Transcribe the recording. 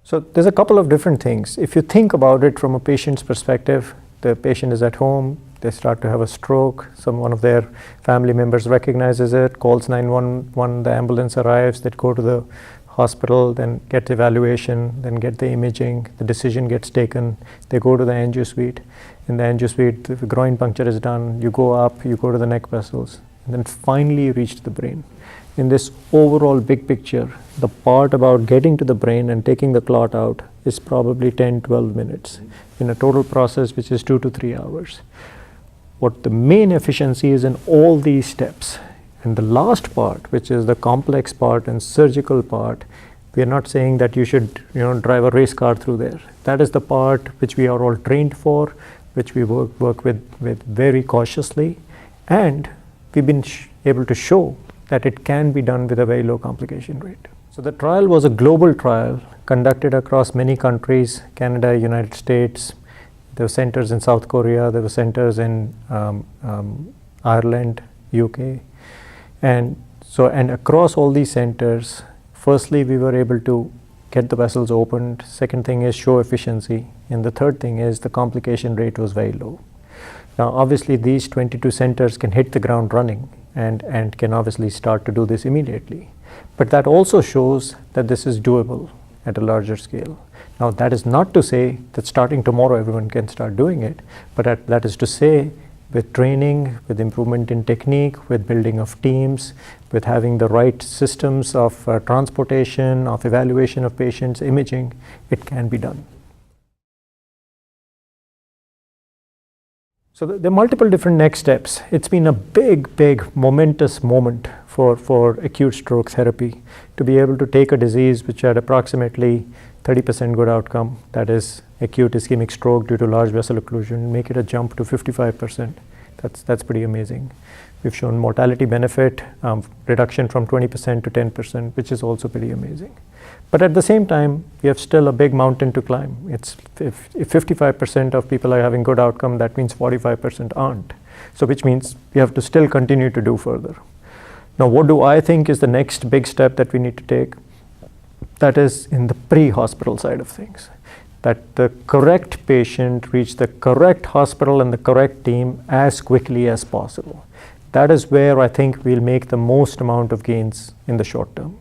So there's a couple of different things. If you think about it from a patient's perspective, the patient is at home, they start to have a stroke, one of their family members recognizes it, calls 911, the ambulance arrives, they go to the hospital, then get evaluation, then get the imaging, the decision gets taken, they go to the angio suite. In the angio suite, the groin puncture is done, you go up, you go to the neck vessels, and then finally you reach the brain. In this overall big picture, the part about getting to the brain and taking the clot out is probably 10-12 minutes in a total process which is 2 to 3 hours. What the main efficiency is in all these steps. And the last part, which is the complex part and surgical part, we are not saying that you should drive a race car through there. That is the part which we are all trained for, which we work with very cautiously, and we've been able to show that it can be done with a very low complication rate. So the trial was a global trial conducted across many countries, Canada, United States. There were centers in South Korea, there were centers in Ireland, UK. And across all these centers, firstly, we were able to get the vessels opened. Second thing is show efficiency. And the third thing is the complication rate was very low. Now, obviously, these 22 centers can hit the ground running and can obviously start to do this immediately. But that also shows that this is doable at a larger scale. Now, that is not to say that starting tomorrow everyone can start doing it, but that is to say with training, with improvement in technique, with building of teams, with having the right systems of transportation, of evaluation of patients, imaging, it can be done. So there are multiple different next steps. It's been a big momentous moment for acute stroke therapy to be able to take a disease which had approximately 30% good outcome, that is acute ischemic stroke due to large vessel occlusion, make it a jump to 55%. That's pretty amazing. We've shown mortality benefit, reduction from 20% to 10%, which is also pretty amazing. But at the same time, we have still a big mountain to climb. If 55% of people are having good outcome, that means 45% aren't. So which means we have to still continue to do further. Now, what do I think is the next big step that we need to take? That is in the pre-hospital side of things. That the correct patient reach the correct hospital and the correct team as quickly as possible. That is where I think we'll make the most amount of gains in the short term.